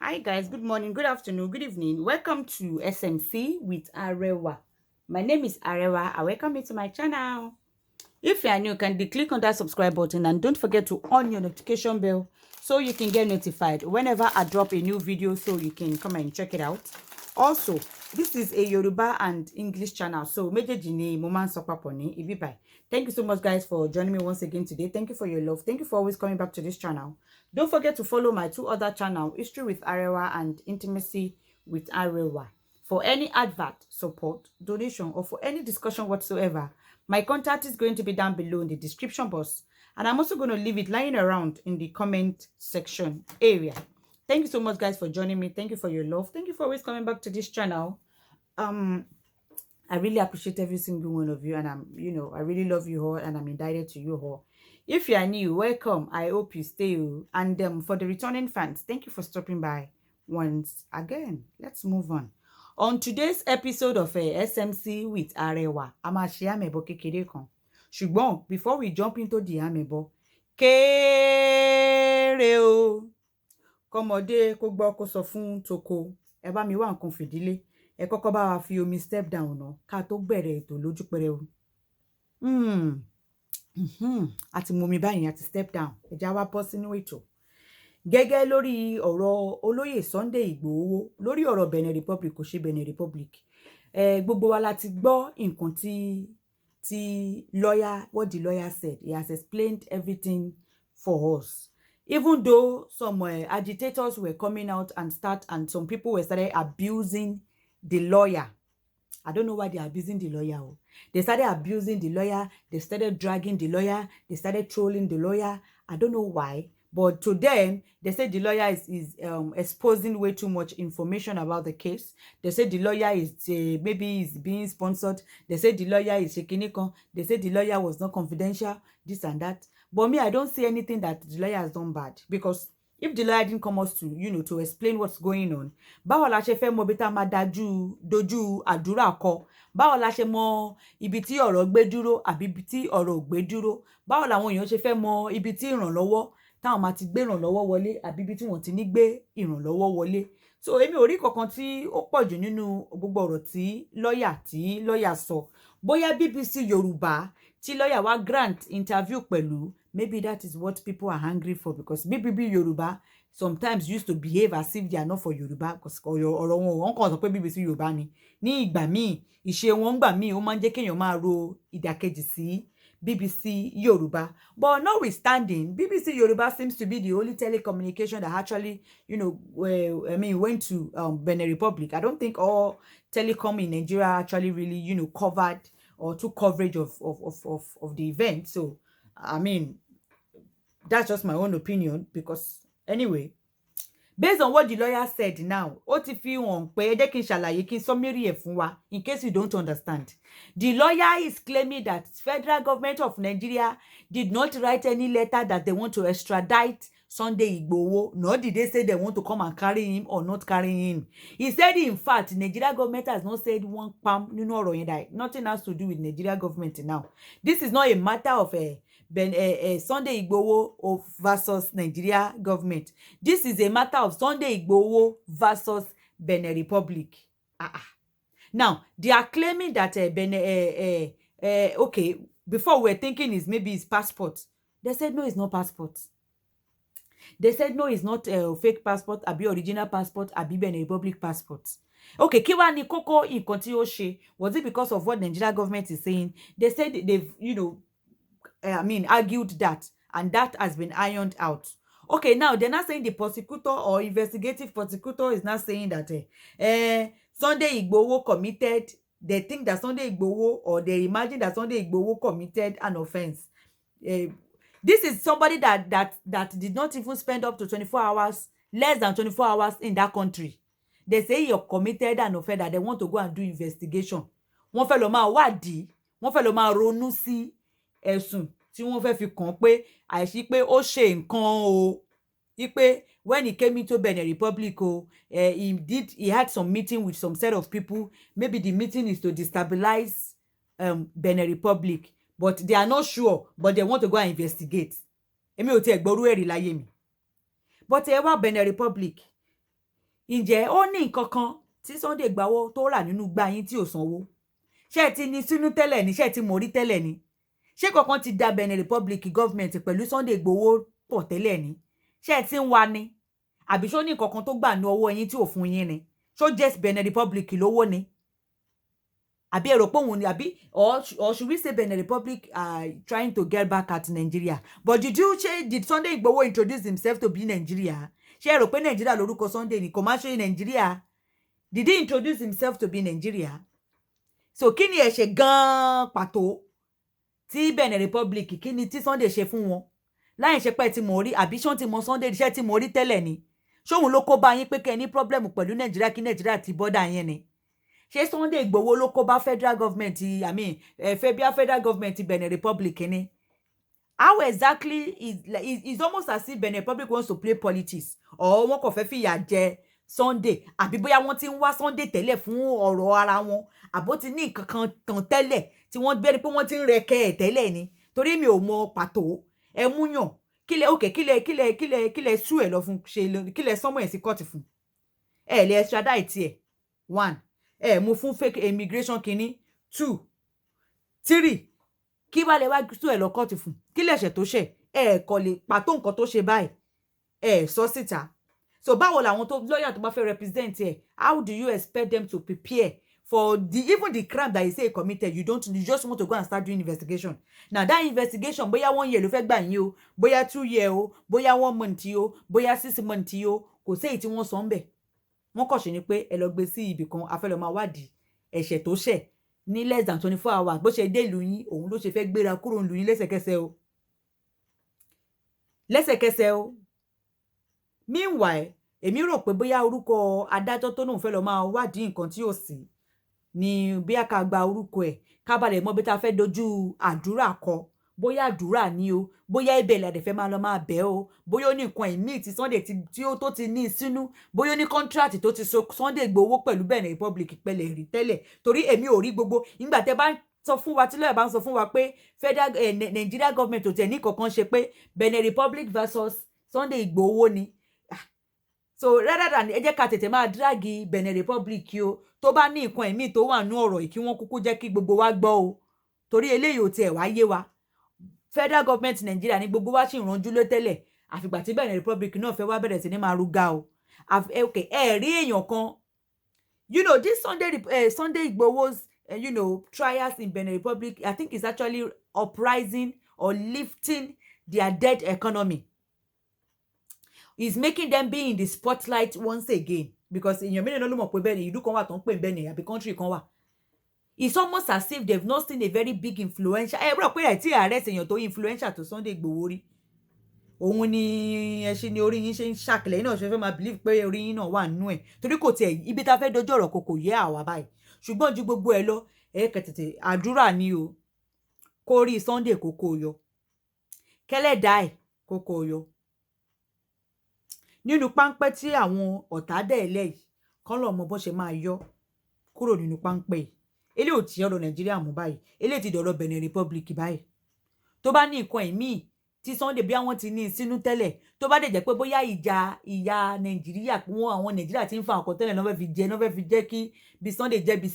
Hi guys, good morning, good afternoon, good evening. Welcome to SMC with Arewa. My name is Arewa. I welcome you to my channel. If you are new, kindly click on that subscribe button and don't forget to on your notification bell so you can get notified whenever I drop a new video, so you can come and check it out. Also, this is a Yoruba and English channel, so méjèèjì ni mo máa ń sọ papọ̀ ní ibi báyìí. Thank you so much, guys, for joining me once again today. Thank you for your love. Thank you for always coming back to this channel. Don't forget to follow my two other channels, History with Arewa and Intimacy with Arewa. For any advert, support, donation, or for any discussion whatsoever, my contact is going to be down below in the description box. And I'm also going to leave it lying around in the comment section area. Thank you so much, guys, for joining me. Thank you for your love. Thank you for always coming back to this channel. I really appreciate every single one of you, and I really love you all, and I'm indebted to you all. If you are new, welcome. I hope you stay. And for the returning fans, thank you for stopping by once again. Let's move on. On today's episode of SMC with Arewa, a máa ṣe àmẹ̀bọ kékeré kan. Ṣùgbọ́n before we jump into the àmẹ̀bọ, kéré o. Kọ́mọdé kó gbọ́ kó sọ fún toko. Ẹ bá mi wá nǹkan fìdílé. Ẹ kọ́kọ́ bá wa fi omi step down ná ká tó bẹ̀rẹ̀ ètò lójú pẹrẹu. Àti mu omi báyìí àti step down. Ẹ já wá bọ́ sínú ètò. Gẹ́gẹ́ lórí ọ̀rọ̀ olóyè Sunday Igboho, lórí ọ̀rọ̀ Benin Republic kò ṣe Benin Republic. Gbogbo wa la ti gbọ́ nǹkan tí lawyer, what the lawyer said. He has explained everything for us. Even though some agitators were coming out and some people were started abusing the lawyer. I don't know why they're abusing the lawyer. They started abusing the lawyer. They started dragging the lawyer. They started trolling the lawyer. I don't know why. But to them, they said the lawyer is exposing way too much information about the case. They said the lawyer is maybe is being sponsored. They said the lawyer is shaking. They said the lawyer was not confidential, this and that. But me, I don't see anything that the lawyer has done bad, because if the lawyer didn't come out to explain what's going on, báwo la ṣe fẹ́ mọ̀ bí tá máa dojú àdúrà kọ? Báwo la ṣe mọ̀ ibi tí ọ̀rọ̀ gbé dúró àbí ibi tí ọ̀rọ̀ ò gbé dúró? Báwo làwọn èèyàn ṣe fẹ́ mọ̀ ibi tí ìrànlọ́wọ́ táwọn máa ti gbé ìrànlọ́wọ́ wọlé àbí ibi tí wọ́n ti ní gbé ìrànlọ́wọ́ wọlé? So èmi ò rí kankan tí ó pọ̀ jù nínú gbogbo ọ̀rọ̀ tí lọ́yà sọ. Bóyá BBC Yorùbá tí lọ́yà wá grant interview pẹ̀lú, maybe that is what people are hungry for, because BBC Yorùbá sometimes used to behave as if they are not for Yorùbá, because ọ̀rọ̀ wọn kàn sọ pé BBC Yorùbá ni. Ní ìgbà míì, ìṣe wọn gbà míì ó máa ń jẹ́ kéèyàn máa ro ìdàkejì sí BBC Yoruba. But notwithstanding, BBC Yoruba seems to be the only telecommunication that actually, went to Benin Republic. I don't think all telecom in Nigeria actually really, covered or took coverage of the event. So, that's just my own opinion, because anyway, based on what the lawyer said now, ó ti fi hàn pé ẹ jẹ́ kí n ṣàlàyé kí n summary ẹ̀ fún wa in case you don't understand. The lawyer is claiming that federal government of Nigeria did not write any letter that they want to extradite Sunday Igboho, nor did they say they want to come and carry him or not carry him. He said, in fact, Nigeria government has not said one pam, nothing has to do with Nigeria government now. This is not a matter of Sunday Igboho versus Nigeria government. This is a matter of Sunday Igboho versus Benin Republic. Now, they are claiming that okay, before we were thinking is maybe his passport. They said, no, it's not passport. They said, no, it's not a fake passport, àbí original passport, àbí Benin Republic passport. Okay, kí wá ní kókó nǹkan tí ó ṣe? Was it because of what Nigeria government is saying? They said they've, argued that, and that has been ironed out. Okay, now they're not saying the prosecutor or investigative prosecutor is not saying that Sunday Igboho committed, they think that Sunday Igboho, or they imagine that Sunday Igboho committed an offense. This is somebody that did not even spend up to 24 hours, less than 24 hours in that country. They say he committed an offense that they want to go and do investigation. Wọ́n fẹ́ lọ máa wádìí, wọ́n fẹ́ lọ máa ronú sí ẹ̀sùn tí wọ́n fẹ́ fi kàn pé àìsí pé ó ṣe nǹkan o. Ipe when he came into Benin Republic, he had some meeting with some set of people. Maybe the meeting is to destabilize Benin Republic, but they are not sure, but they want to go and investigate. Èmi ò tiẹ̀ gbọ́rú ẹ̀rí láyé mi. But ẹ wá Benin Republic, ǹjẹ́ ó ní nǹkan kan tí Sunday Igboho tó rà nínú gbá yín tí ò sanwó? Ṣé ẹ ti ní sínú tẹ́lẹ̀ ni? Ṣé ẹ ti mọ̀ rí tẹ́lẹ̀ ni? Ṣé kankan ti da Benin Republic government pẹ̀lú Sunday Igboho pọ̀ tẹ́lẹ̀ ni? Ṣé ẹ ti ń wa ni? Àbí ṣó ní nǹkan kan tó gbà ní ọwọ́ yín tí ò fún yín ni? Ṣó jẹ́ Benin Republic lówó ni? Àbí ẹ rò pé òun ni àbí or should we say Benin Republic trying to get back at Nigeria? But did Sunday Igboho introduce himself to be Nigeria? Ṣé ẹ rò pé Nigeria lórúkọ Sunday ni? Kò má ṣe Nigeria. Did he introduce himself to be Nigeria? So kí ni ẹ ṣe gan pàtó tí Benin Republic kí ni tí Sunday ṣe fún wọn? Láì ṣe pé ti mọ̀ rí àbí ṣó ti mọ̀ Sunday ṣé ti mọ̀ rí tẹ́lẹ̀ ni? Ṣóhun ló kó bá yín pé kẹ́ ní problem pẹ̀lú Nigeria kí Nigeria ti border yẹn ni? Ṣé Sunday Igboho ló kó bá federal government federal government Benin Republic ni? How exactly is almost as if Benin Republic wants to play politics or wọ́n kò fẹ́ fìyà jẹ Sunday àbí bóyá wọ́n ti ń wá Sunday tẹ́lẹ̀ fún ọ̀rọ̀ ara wọn àbó ti ní nǹkan kan tàn tẹ́lẹ̀ tí wọ́n gbé ni pé wọ́n ti ń rẹkẹ ẹ̀ tẹ́lẹ̀ ni torí mi ò mọ pàtó ẹ múyàn kílẹ̀ sú ẹ̀ lọ fún ṣe kílẹ̀ sọ́mọ́ ẹ̀ sí kọ́ọ̀tì fún ẹ̀ lè extradite ẹ̀ 1 ẹ̀ mú fún fake immigration kínní 2 3 kí wá lè wá sú ẹ̀ lọ kọ́ọ̀tì fún kílẹ̀ ẹ̀ṣẹ̀ tó ṣẹ̀ ẹ̀ kò lè pàtó nǹkan tó ṣe báyìí ẹ̀ sọ síta. So báwo làwọn tó lawyer tó bá fẹ́ represent ẹ how do you expect them to prepare for even the crime that you say he committed? You just want to go and start doing investigation. Now that investigation bóyá 1 year ló fẹ́ gbà yín o bóyá 2 year o bóyá 1 month o bóyá 6 month o kò sí èyí tí wọ́n sọ ń bẹ̀. Wọ́n kàn ṣe ni pé ẹ lọ gbé sí ibì kan a fẹ́ lọ máa wádìí ẹ̀ṣẹ̀ tó ṣẹ̀ ní less than 24 hours bó ṣe dé ìlú yín òun ló ṣe fẹ́ gbéra kúrò ìlú yín lẹ́sẹ̀kẹsẹ̀ o. Meanwhile èmi rò pé bóyá orúkọ adájọ́ tó náà fẹ́ lọ máa wádìí nǹkan tí ò sí ni bí a ká gba orúkọ ẹ̀ ká balẹ̀ mọ́ bí ta fẹ́ dojú àdúrà kọ bóyá àdúrà ni o bóyá ibẹ̀ làdẹ̀ fẹ́ máa lọ máa bẹ̀ o bóyá ó ní nǹkan ìmí tí Sunday tí ó tó ti ní sínú bóyá ó ní contract tó ti so Sunday Igboho pẹ̀lú Benin Republic pẹ̀lẹ̀ rí tẹ́lẹ̀ torí èmi ò rí gbogbo nígbà tẹ́ bá sọ fún wa tí lọ́yà bá ń sọ fún wa pé federal Nigeria government ò tẹ̀ ní kankan ṣe pé Benin Republic versus Sunday Igboho ni. So rather than ẹ jẹ́ ká tètè máa dragi Benin Republic o tó bá ní nǹkan ẹ̀mí tó wà nú ọ̀rọ̀ yìí kí wọ́n kúkú jẹ́ kí gbogbo wa gbọ́ o torí eléyìí ò tiẹ̀ wá yé wa federal government Nigeria ní gbogbo wa sì ránjú ló tẹ́lẹ̀ àfìgbà tí Benin Republic náà fẹ́ wá bẹ̀rẹ̀ sí ní máa rúgà o ẹ rí èèyàn kan this Sunday Igboho's trials in Benin Republic I think is actually uprising or lifting their dead economy. Is making them be in the spotlight once again because èèyàn mélòó ló mọ̀ pé bẹ́ẹ̀ ni ìlú kan wà tó ń pè bẹ́ẹ̀ ni àbí country kan wà. It's almost as if they've not seen a very big influential ẹ rò pé ẹ̀ tí arrest èèyàn tó influential tó Sunday Igboho rí òun ni ẹ ṣe ni orí yín ṣe ń ṣàkìlẹ̀ yín náà ṣe fẹ́ máa believe pé orí yín náà wà nínú ẹ̀ torí kò tiẹ̀ ibi tá fẹ́ dojú ọ̀rọ̀ kò yé àwa báyìí ṣùgbọ́n ju gbogbo ẹ lọ ẹ kẹtẹ̀tẹ̀ àdúrà ni o kó rí Sunday kókó yọ kẹ́lẹ́dàá ẹ̀ kókó yọ nínú páńpẹ́ tí àwọn ọ̀tá dẹ̀ lẹ́yìn kán lọ mọ bó ṣe máa yọ kúrò nínú páńpẹ́ yìí eléyìí ò tí ọ̀rọ̀ Nàìjíríà mú báyìí eléyìí ti dọ̀rọ̀ Benin Republic báyìí tó bá ní nǹkan ẹ̀mí tí Sunday bí àwọn ti ní sínú tẹ́lẹ̀ tó bá dẹ̀ jẹ́ pé bóyá ìyá Nàìjíríà wọn àwọn Nàìjíríà ti ń fa ọkọ̀ tẹ́lẹ̀ náà fẹ́ fi jẹ́ kí bí Sunday jẹ́ bí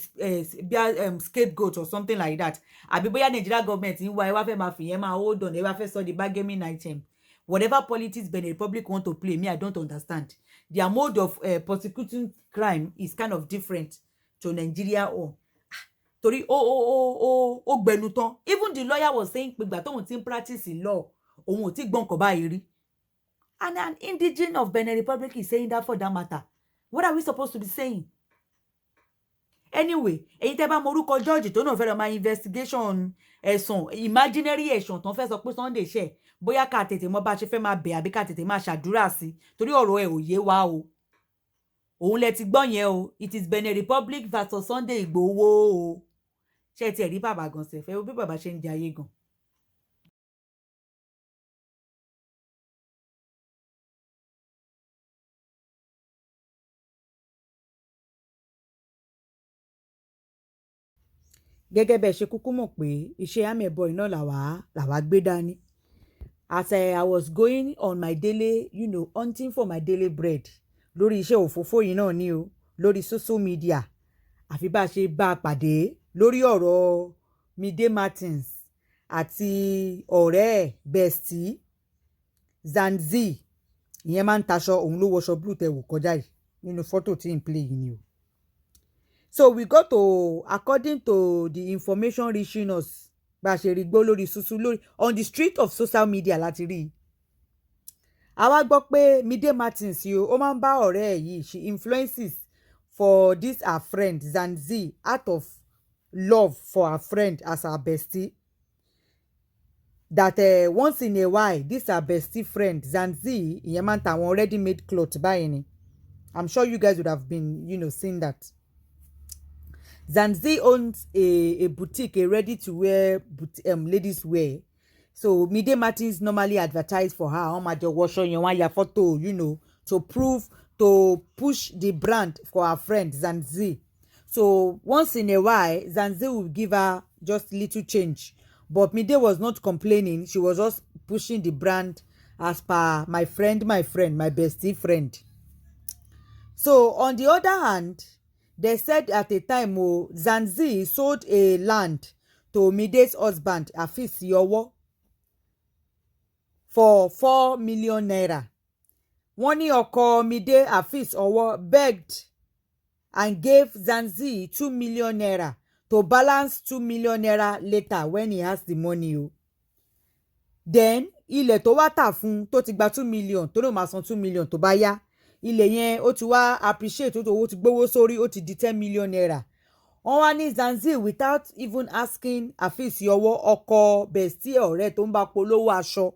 scapegoat or something like that àbí bóyá Nigeria government ń wá ẹ wá fẹ́ máa fìyẹn máa hold on ẹ wá fẹ́ sọ the bargaining item. Whatever politics Benin Republic want to play, me, I don't understand. Their mode of prosecuting crime is kind of different to Nigeria or torí ó gbẹnu tán. Even the lawyer was saying pé gbà tóun ti ń practice law, òun ò tí gbọ́n kò báyìí rí. And an indigene of Benin Republic is saying that for that matter. What are we supposed to be saying? Anyway, ẹ̀yin tẹ́ bá mọ orúkọ George tó náà fẹ́ lọ máa investigation ẹ̀sùn imaginary ẹ̀sùn tó ń fẹ́ sọ pé Sunday ṣẹ̀ bóyá ká tètè mọ bá ṣe fẹ́ máa bẹ̀ àbí ká tètè máa ṣàdúrà sí torí ọ̀rọ̀ ẹ̀ ò yé wa o òun lẹ ti gbọ́ yẹn o it is Benin Republic versus Sunday Igboho o ṣé ti ẹ̀ rí bàbá gan sẹ̀fẹ́ bí bàbá ṣe ń jẹ ayé gan. gẹ́gẹ́ bẹ́ẹ̀ ṣe kúkú mọ̀ pé iṣẹ́ amẹ̀bọ iná làwa gbé dání. As I was going on my daily, hunting for my daily bread, lórí iṣẹ́ òfófó yìí náà ni o lórí social media àfi bá a ṣe bá a pàdé lórí ọ̀rọ̀ Medea Martins àti ọ̀rẹ́ ẹ̀ bestie zanzee ìyẹn máa ń taṣọ òun ló wọṣọ blue tẹ wò kọjá yìí nínú fọ́tò tí ń play yìí ni o. So we got to according to the information reaching us bá a ṣe rí gbọ́ lórí susu lórí on the street of social media láti rí i. àwa gbọ́ pé Medea Martins yìí ó máa ń bá ọ̀rẹ́ ẹ̀ yìí she influences for this her friend zanzee out of love for her friend as her bestie that once in a while this her bestie friend zanzee ìyẹn máa ń ta àwọn ready made cloth báyìí ni I'm sure you guys would have been seen that. Zanzee owns a boutique, a ready-to-wear ladies' wear. So Medea Martins normally advertise for her. On my wash on your photo, to prove, to push the brand for her friend Zanzee. So once in a while, Zanzee will give her just little change. But Medea was not complaining. She was just pushing the brand as per my friend, my bestie friend. So on the other hand, they said at a time Zanzee sold a land to Medea's husband Afis Yowo for 4 million naira. Wọ́n ní ọkọ Medea Afis Owo begged and gave Zanzee 2 million naira to balance 2 million naira later when he has the money o. Then ilẹ̀ tó wá tà fún tó ti gba 2 million tó ló máa san 2 million tó bá yá ilẹ̀ yẹn ó ti wá appreciate ó ti gbówó sórí ó ti di 10 million naira. Wọ́n wá ní Zanzee without even asking Afis Yowo ọkọ bestie ọ̀rẹ́ tó ń bá polówó aṣọ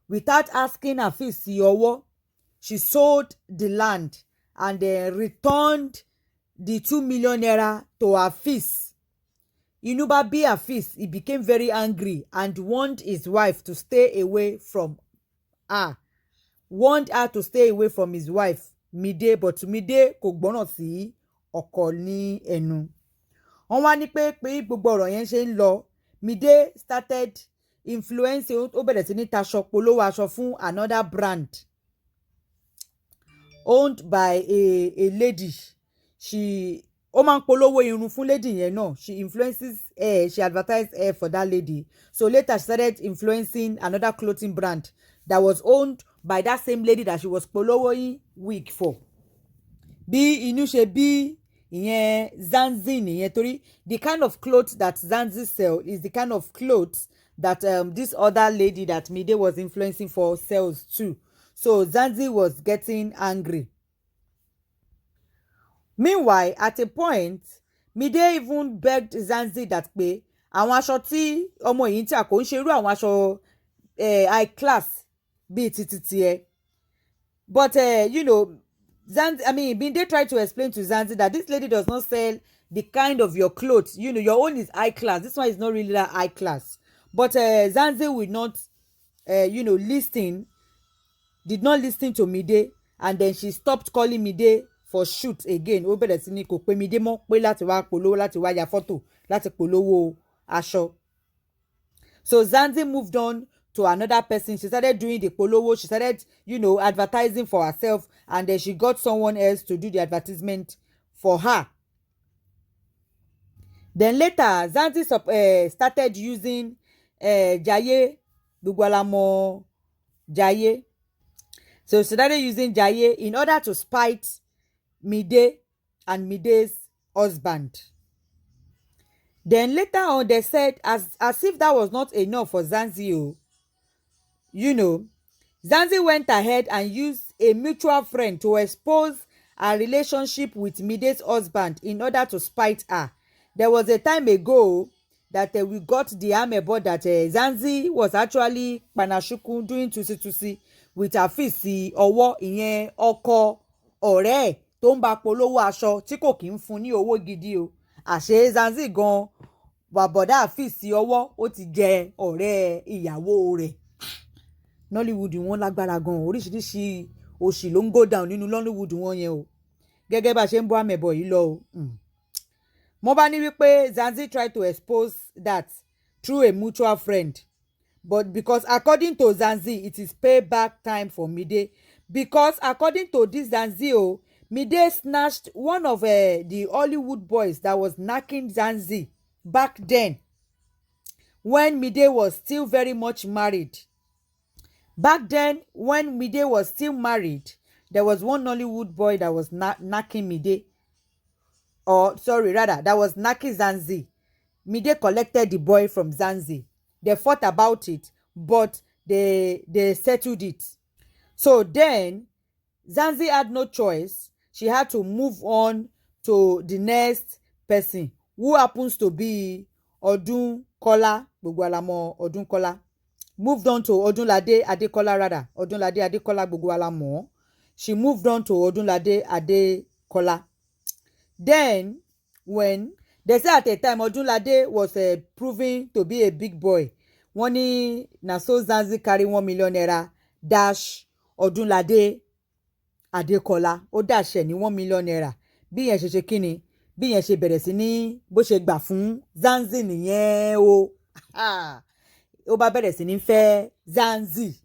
without asking Afis Yowo she sold the land and returned the 2 million naira to Afis. Inú bá bí Afis, he became very angry and warned his wife to stay away from her. Warned her to stay away from his wife Medea, but Medea kò gbọ́ràn sí ọkọ ní ẹnu. Wọ́n wá ní pé gbogbo ọ̀rọ̀ yẹn ṣe ń lọ Medea started influencing ó bẹ̀rẹ̀ sí ní taṣọ polówó aṣọ fún another brand owned by a lady. Ó máa ń polówó irun fún lady yẹn náà. She influences she advertised for that lady. So later she started influencing another clothing brand that was owned by that same lady that she was polówóing wig for. Bí inú ṣe bí ìyẹn Zanzee nìyẹn torí the kind of clothes that Zanzee sell is the kind of clothes that this other lady that Medea was influencing for sells too. So Zanzee was getting angry. Meanwhile, at a point, Medea even begged Zanzee that pé àwọn aṣọ tí ọmọ yìí ń tà kò ń ṣe irú àwọn aṣọ high class bíi titi ẹ. But Medea tried to explain to Zanzee that this lady does not sell the kind of your clothes. Your own is high class. This one is not really that high class. But Zanzee would not, did not listen to Medea, and then she stopped calling Medea for shoot again. Ó bẹ̀rẹ̀ sí ní kò pé Medea mọ́ pé láti wá polówó láti wá ya fọ́tò láti polówó aṣọ. So Zanzee moved on to another person. She started doing the polówó. She started, advertising for herself, and then she got someone else to do the advertisement for her. Then later, Zanzee started using Jaye, gbogbo wa la mọ̀ Jaye. So she started using Jaye in order to spite Medea and Medea's husband. Then later on, they said, as if that was not enough for Zanzee, Zanzee went ahead and used a mutual friend to expose her relationship with Medea's husband in order to spite her. There was a time ago that we got the amebo that Zanzee was actually panashuku doing tusi with Afis Owo ìyẹn ọkọ ọ̀rẹ́ tó ń bá polówó aṣọ tí kò kí ń fún ní owó gidi o. Àṣé Zanzee gan bàbọ̀dá Afis Owo ó ti jẹ ọ̀rẹ́ ìyàwó rẹ̀. Nollywood wọn lágbára gan oríṣiríṣi òṣì ló ń go down nínú Nollywood wọn yẹn o. Gẹ́gẹ́ bá ṣe ń bọ́ àmẹ̀bọ̀ yìí lọ o. Mo bá ní wípé Zanzee tried to expose that through a mutual friend. But because according to Zanzee, it is payback time for Medea. because according to this zanzee, Mide snatched one of the Hollywood boys that was knacking zanzee back then when Mide was still very much married. Back then, when Mide was still married, there was one Hollywood boy that was knacking Mide, or sorry, rather, that was knacking zanzee. Mide collected the boy from zanzee. They fought about it, but they settled it. So then, Zanzee had no choice. She had to move on to the next person, who happens to be Odunkola. Gbogbo ala mọ̀ Odunkola. Moved on to Odunlade Adekola, rather. Odunlade Adekola, gbogbo ala mọ̀. She moved on to Odunlade Adekola. Then, when they say at a time Odunlade was proving to be a big boy, wọ́n ní na so Zanzee carry 1 million naira dash Odunlade Adekola. Ó dàṣẹ ní 1 million naira. Bí yẹn ṣe ṣe kíni, bí yẹn ṣe bẹ̀rẹ̀ sí ní bó ṣe gbà fún Zanzee nìyẹn o. Ó bá bẹ̀rẹ̀ sí ní fẹ́ Zanzee.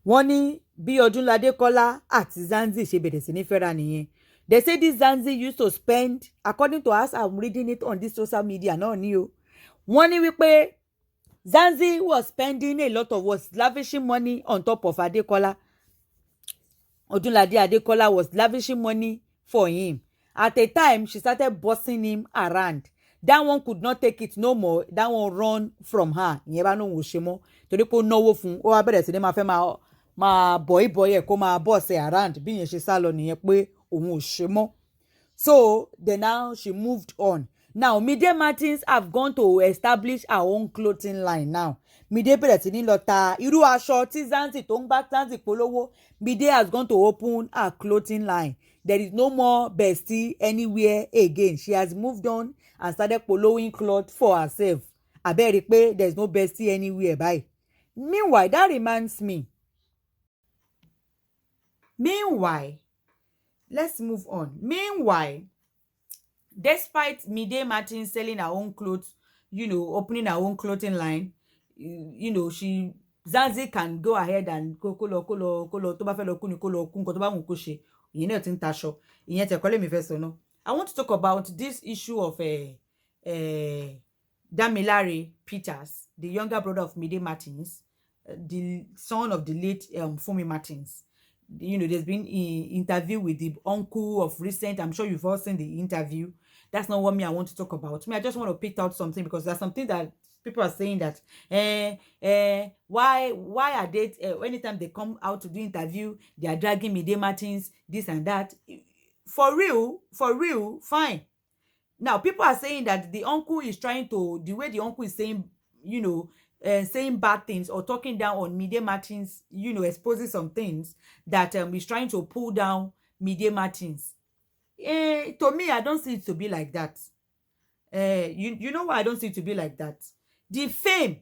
Wọ́n ní bí Odunlade Kola àti Zanzee ṣe bẹ̀rẹ̀ sí ní fẹ́ra nìyẹn. They say this Zanzee used to spend, according to us, I'm reading it on this social media náà ni o. Wọ́n ní wípé Zanzee was spending a lot of, was lavishing money on top of Adekola. Odunlade Adekola was lavishing money for him. At a time, she started bossing him around. That one could not take it no more. That one run from her. Ìyẹn bá lóun ò ṣe mọ́. Torí pé ó náwó fún un. Ó wá bẹ̀rẹ̀ sí ní máa fẹ́ máa bọ̀í ẹ̀ kó máa boss ẹ̀ around. Bí ìyẹn ṣe sá lọ nìyẹn pé òun ò ṣe mọ́. So then now she moved on. Now Medea Martins have gone to establish her own clothing line now. Mide bẹ̀rẹ̀ sí ní lọ ta irú aṣọ tí Zanzee tó ń bá Zanzee polówó. Mide has gone to open her clothing line. There is no more bestie anywhere again. She has moved on and started following cloth for herself. Abẹ́rẹ́ pé there is no bestie anywhere báyìí. Meanwhile, that reminds me. Meanwhile, let's move on. Meanwhile, despite Medea Martins selling her own clothes, opening her own clothing line, Zanzee can go ahead and kó lọ tó bá fẹ́ lọ kú ni kó lọ kú nǹkan tó bá wù kó ṣe. Ìyẹn náà ti ń taṣọ. Ìyẹn tẹ̀kọ́ lèmi fẹ́ sọ náà. I want to talk about this issue of Damilare Peters, the younger brother of Medea Martins, the son of the late Funmi Martins. There's been an interview with the uncle of recent. I'm sure you've all seen the interview. That's not what I want to talk about. I just want to pick out something because there's something that people are saying that why are they anytime they come out to do interview, they are dragging Medea Martins, this and that. For real, fine. Now people are saying that the uncle is trying to, the way the uncle is saying, saying bad things or talking down on Medea Martins, exposing some things that is trying to pull down Medea Martins. To me, I don't see it to be like that. You know why I don't see it to be like that? The fame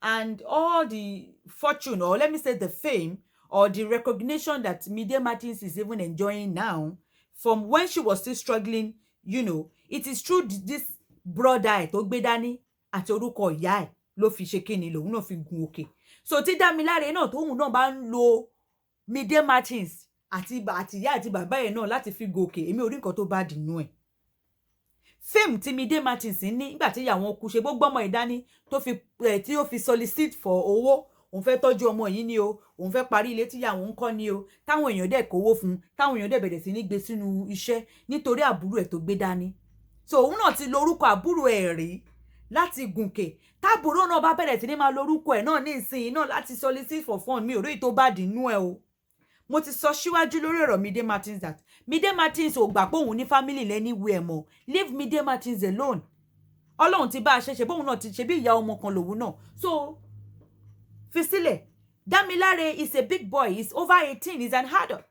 and all the fortune, or let me say the fame or the recognition that Medea Martins is even enjoying now, from when she was still struggling, it is through this brother tó gbé dání àti orúkọ ìyá ẹ̀ ló fi ṣe kíni lòun náà fi gun òkè. So tí Dámiláre náà tóun náà bá ń lo Medea Martins àti ìyá àti bàbá ẹ̀ náà láti fi gun òkè, èmi ò rí nǹkan tó bá dìnnú ẹ̀. Fame tí Medea Martins ní nígbà tí ìyá wọn kú, ṣe gbogbo ọmọ ìdání tí ó fi solicit for owó, òun fẹ́ tọ́jú ọmọ yìí ni o, òun fẹ́ parí ilé tí ìyá wọn ń kọ́ ni o, táwọn èèyàn dẹ̀ kówó fún, táwọn èèyàn dẹ̀ bẹ̀rẹ̀ sí ní gbé sínú iṣẹ́ nítorí àbúrò ẹ̀ tó gbé dání. So òun náà ti lórúkọ àbúrò ẹ̀ rí láti gùnkè, tábúrò náà bá bẹ̀rẹ̀ sí ní máa lórúkọ ẹ̀ náà ní ìsinyìí náà láti solicit for fund, mi ò rí tó bá dínú ẹ̀ o. Mo ti sọ síwájú lórí ọ̀rọ̀ Medea Martins that Medea Martins ò gbà pé òun ní family anywhere mọ́. Leave Medea Martins alone. Ọlọ́run ti bá a ṣe bóun náà ti ṣe bí ìyá ọmọ kan lòun náà. So fi sílẹ̀. Damilare is a big boy. He's over 18. He's an adult.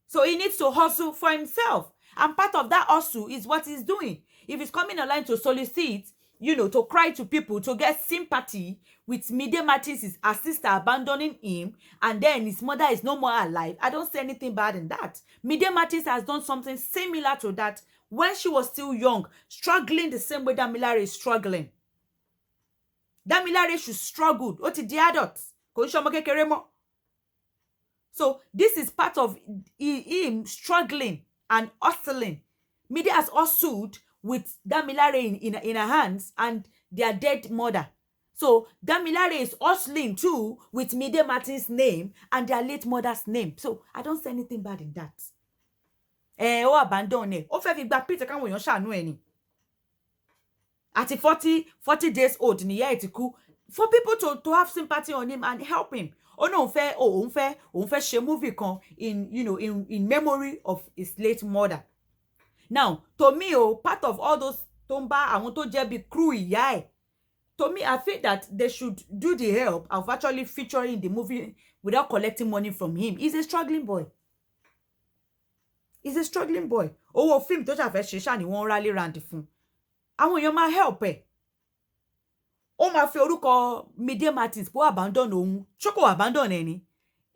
So he needs to hustle for himself. And part of that hustle is what he's doing. If he's coming online to solicit, to cry to people, to get sympathy with Medea Martins, her sister abandoning him, and then his mother is no more alive, I don't see anything bad in that. Medea Martins has done something similar to that when she was still young, struggling the same way Damilare is struggling. Damilare should struggle. Ó ti di adult. Kò ń ṣọmọ kékeré mọ́. So this is part of him struggling and hustling. Medea has hustled with Damilare in her hands and their dead mother. So Damilare is hustling too with Medea Martins' name and their late mother's name. So I don't say anything bad in that. Ó abandon ẹ. Ó fẹ́ fi gba Peter káwọn èèyàn ṣàánú ẹ ni. At 40 days old nìyá ẹ̀ ti kú. For people to have sympathy on him and help him. Oh no, òun fẹ́ ṣe movie kan in memory of his late mother. Now, to me, part of all those tomba àwọn tó jẹ́ bí crew ìyá ẹ̀, to me, I feel that they should do the help of actually featuring the movie without collecting money from him. He's a struggling boy. He's a struggling boy. Owó film tó ṣàfẹ́ ṣe ṣá ni wọ́n rally round fún. Àwọn èèyàn máa help ẹ̀. Ó máa fi orúkọ Medea Martins bó abandon òun. Ṣókò abandon ẹ̀ ni.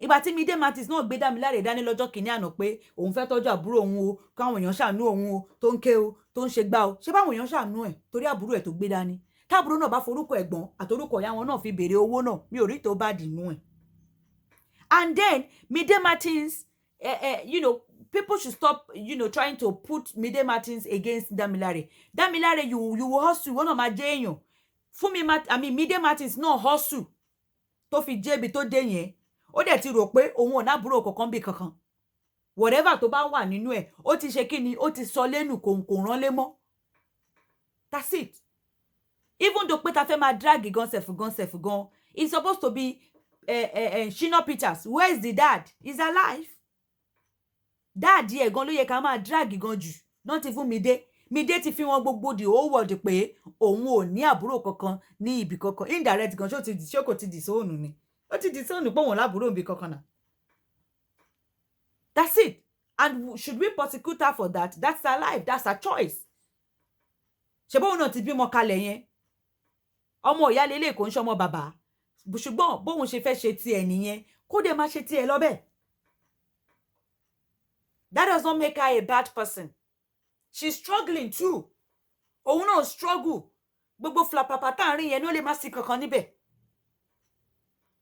Ìgbà tí Medea Martins náà gbé Dámiláre dání lọ́jọ́ kìíní àná pé òun fẹ́ tọ́jú àbúrò òun o, káwọn èèyàn ṣàánú òun o, tó ń ké o, tó ń ṣe gbá o. Ṣé báwọn èèyàn ṣàánú ẹ̀ torí àbúrò ẹ̀ tó gbé dání? Táàbúrò náà bá forúkọ ẹ̀gbọ́n àtorúkọ ìyá wọn náà fi béèrè owó náà, mi ò rí tó bá dìnnú ẹ̀. And then Medea Martins, people should stop, trying to put Medea Martins against Damilare. Damilare, you will hustle, one of my èèyàn. Medea Martins náà hustle tó fi jẹ́bi tó dé yẹn. Ó dẹ̀ ti rò pé òun ò nábúrò kankan bí kankan. Whatever tó bá wà nínú ẹ̀, ó ti ṣe kíni, ó ti sọ lẹ́nu kò rán lé mọ́. That's it. Even though pé ta fẹ́ máa drag gan sef, it's supposed to be Shina Peters. Where is the dad? He's alive. Dad yẹ gan ló yẹ ká máa drag gan jù. Not even Mide. Mide ti fi wọn gbogbo the whole world pé òun ò ní àbúrò kankan ní ibi kankan. Indirect gan ṣó kò ti disown ni. Ó ti disown pé òun lábúrò ibi kankan náà. That's it. And should we prosecute her for that? That's her life. That's her choice. Ṣé bóun náà ti bímọ kalẹ̀ yẹn? Ọmọ ìyá lélẹ̀ kò ń ṣọmọ bàbá. Ṣùgbọ́n bóun ṣe fẹ́ ṣe tiẹ̀ nìyẹn, kó dẹ̀ má ṣe tiẹ̀ lọ bẹ́ẹ̀. That does not make her a bad person. She's struggling too. Òun náà struggle. Gbogbo flapapa tá rin yẹn ló lè má sí kankan níbẹ̀.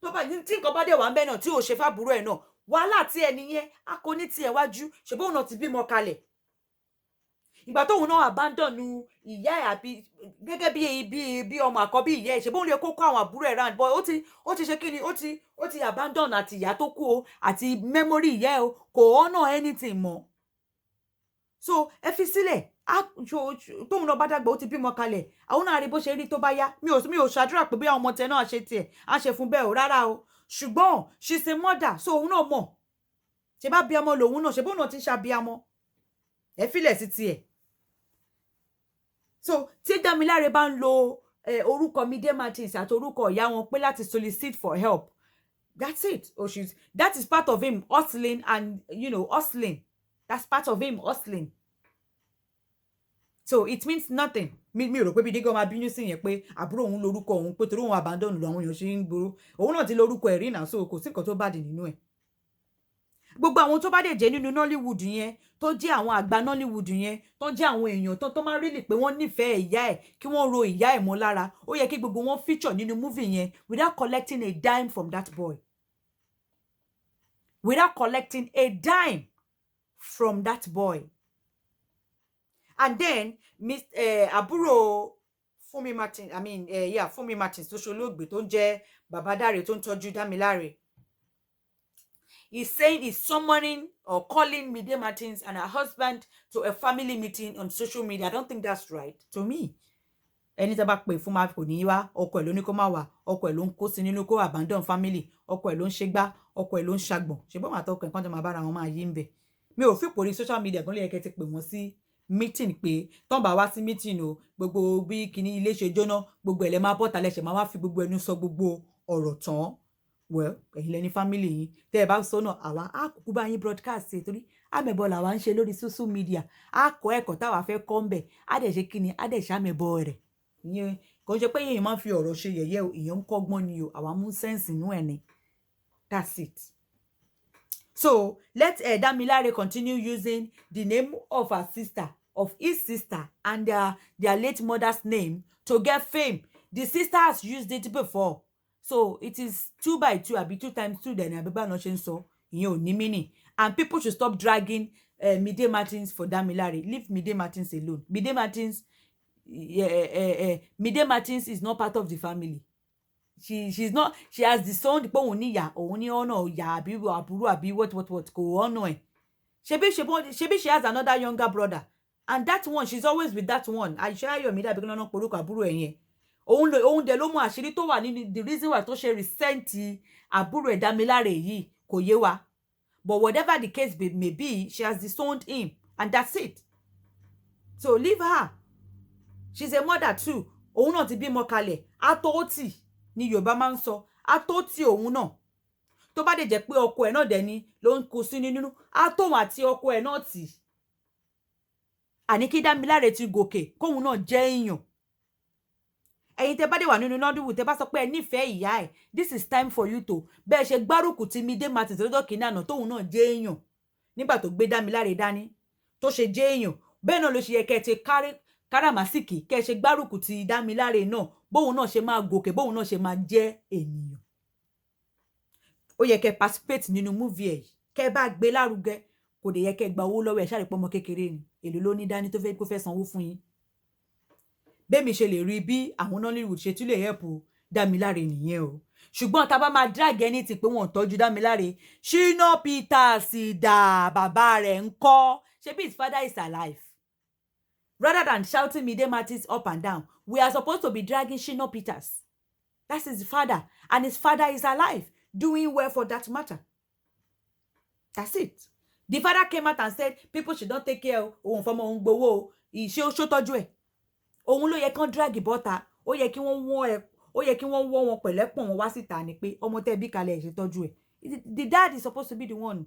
Tó bá tí nǹkan bá dé wà ńbẹ̀ náà tí ó ṣe fábùrú ẹ̀ náà, wàhálà tí ẹ nìyẹn, a kò ní tiẹ̀ wájú, ṣe bóun náà ti bímọ kalẹ̀. Ìgbà tóun náà abandon ìyá ẹ̀ àbí gẹ́gẹ́ bí ọmọ àkọ́bí ìyá ẹ̀, ṣe bóun lè kókó àwọn àbúrò ẹ̀ round, but ó ti ṣe kíni, ó ti abandon àti ìyá tó kú o àti memory ìyá ẹ̀ o, kò honor anything mọ́. So ẹ fi sílẹ̀, tóun náà bá dàgbà ó ti bímọ kalẹ̀, àwọn náà rí bó ṣe rí tó bá yá. Mi ò ṣàdúrà pé bí àwọn ọmọ tẹ náà ṣe tiẹ̀ á ṣe fún bẹ́ẹ̀ o, rárá o. Ṣùgbọ́n she's a mother, so òun náà mọ̀. Ṣé bá bí ọmọ lòun náà, ṣe bóun náà ti ń ṣàbíamọ. Ẹ filẹ̀ sí tiẹ̀. So tí Damilare bá ń lo orúkọ Medea Martins àti orúkọ ìyá wọn pé láti solicit for help, that's it. That is part of him hustling and hustling. That's part of him hustling. So it means nothing. Mi rò pé bí dígọ́ máa bínú sí yẹn pé àbúrò òun lórúkọ òun pé torí òun abandon lọ àwọn èèyàn ṣe ń gbòòrò. Òun náà ti lórúkọ ẹ̀ rí náà, so kò sí nǹkan tó bá dì nínú ẹ̀. Gbogbo àwọn tó bá dé jẹ́ nínú Nollywood yẹn, tó jẹ́ àwọn àgbà Nollywood yẹn, tó jẹ́ àwọn èèyàn tó máa really pé wọ́n nífẹ̀ẹ́ ìyá ẹ̀, kí wọ́n ro ìyá ẹ̀ mọ́ lára. Ó yẹ kí gbogbo wọn feature nínú movie yẹn without collecting a dime from that boy. Without collecting a dime from that boy. And then àbúrò Fúnmi Martins, Fúnmi Martins tó ṣolóògbé tó ń jẹ́ Bàbá Dáre tó ń tọ́jú Dámiláre. He's saying he's summoning or calling Medea Martins and her husband to a family meeting on social media. I don't think that's right. To me, ẹni tá bá pè fún ma kò ní wá, ọkọ ẹ̀ ló ní kó má wá, ọkọ ẹ̀ ló ń kó sí nínú kó abandon family, ọkọ ẹ̀ ló ń ṣe gbá, ọkọ ẹ̀ ló ń ṣàgbọ̀n. Ṣé bọ́n àtọkọ ẹ̀ kan tó máa bára wọn máa yí ń bẹ̀. Mi ò fi pòrí social media gan lè yẹ kẹ́ ti pè wọ́n sí meeting pé tọ́n bá wá sí meeting o, gbogbo bí kíní ilé ṣe jóná, gbogbo ẹ̀ lẹ́ máa bọ́ta lẹ́sẹ̀ máa wá fi gbogbo ẹnu sọ gbogbo ọ̀rọ̀ tán. Well, ẹ̀yin lẹni family yín tẹ́ ẹ bá sọ náà àwa á kúkú bá yín broadcast ṣe torí àmẹ̀bọ làwa ń ṣe lórí social media. Á kọ́ ẹ̀kọ́ táwa fẹ́ kọ́ ń bẹ̀, á dẹ̀ ṣe kíni, á dẹ̀ ṣàmẹ̀bọ rẹ̀. Ìyẹn kò ṣe pé èèyàn máa ń fi ọ̀rọ̀ ṣe yẹ̀yẹ́ o, èèyàn ń kọ́gbọ́n ni o, àwa mú sense inú ẹ̀ ni. That's it. So let Damilare continue using the name of his sister and their late mother's name to get fame. The sister has used it before. So it is 2 by 2, àbí 2 times 2 then àbí bá náà ṣe ń sọ. ìyẹn ò ní meaning. And people should stop dragging Medea Martins for Damilare. Leave Medea Martins alone. Medea Martins is not part of the family. She's not. She has disowned pé òun ní ìyá, òun ní honor ìyá àbí àbúrò àbí what kò honor ẹ̀. Ṣebí she has another younger brother, and that one, she's always with that one. Ayọ̀mídé àbí kíni wọ́n porúkọ àbúrò ẹ̀ yẹn. Òun dẹ̀ ló mọ àṣírí tó wà nínú the reason why tó ṣe resent àbúrò ẹ̀ Damilare yìí kò yé wa. But whatever the case may be, she has disowned him, and that's it. So leave her. She's a mother too. Òun náà ti bímọ kalẹ̀. Atóòtì ni Yorùbá máa ń sọ. Atóòtì òun náà. Tó bá dé jẹ́ pé ọkọ ẹ̀ náà dẹ̀ ni ló ń kó sí nínú. Atóhun àti ọkọ ẹ̀ náà tì. Àní kí Damilare ti gòkè kóhun náà jẹ́ èèyàn. Ẹ̀yin tẹ́ bá dé wà nínú Nollywood tẹ́ bá sọ pé ẹ nífẹ̀ẹ́ ìyá ẹ̀, this is time for you to bẹ́ẹ̀ ṣe gbárùkù ti Medea Martins lọ́jọ́ kìíní àná tóhun náà jẹ́ èèyàn nígbà tó gbé Damilare dání tó ṣe jẹ́ èèyàn. Bẹ́ẹ̀ náà ló ṣe yẹ kẹ́ ti káràmásìkì kẹ́ ṣe gbárùkù ti Damilare náà bóhun náà ṣe máa gòkè bóhun náà ṣe máa jẹ́ ènìyàn. Ó yẹ kẹ́ participate nínú movie ẹ̀ kẹ́ bá gbé lárugẹ kò dé yẹ kẹ́ gba owó lọ́wọ́ ẹ̀ ṣáà rí pé ọmọ kékeré ni èlò ló ní dání tó fẹ́ sanwó fún yín. Bẹ́ẹ̀mi ṣe lè rí bí àwọn Nollywood ṣe tún lè help Damilare nìyẹn o. Ṣùgbọ́n tá bá máa drag anything pé wọ́n tọ́jú Damilare, Shina Peters dà bàbá rẹ̀ ńkọ́? Ṣebí his father is alive. Rather than shouting Medea Martins up and down, we are supposed to be dragging Shina Peters. That's his father, and his father is alive, doing well for that matter. That's it. The father came out and said people should not take care of òun fọmọ òun gbowó ìṣe ó tọ́jú ẹ̀. Òun ló yẹ kán drag bọ́ta. Ó yẹ kí wọ́n wọ́ wọn pẹ̀lẹ́pọ̀n wọn wá síta ni pé ọmọ tẹ́ bí kalẹ̀ ẹ̀ ṣe tọ́jú ẹ̀. The dad is supposed to be the one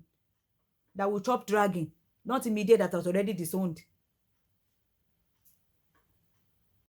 that will chop dragging, not Medea that was already disowned.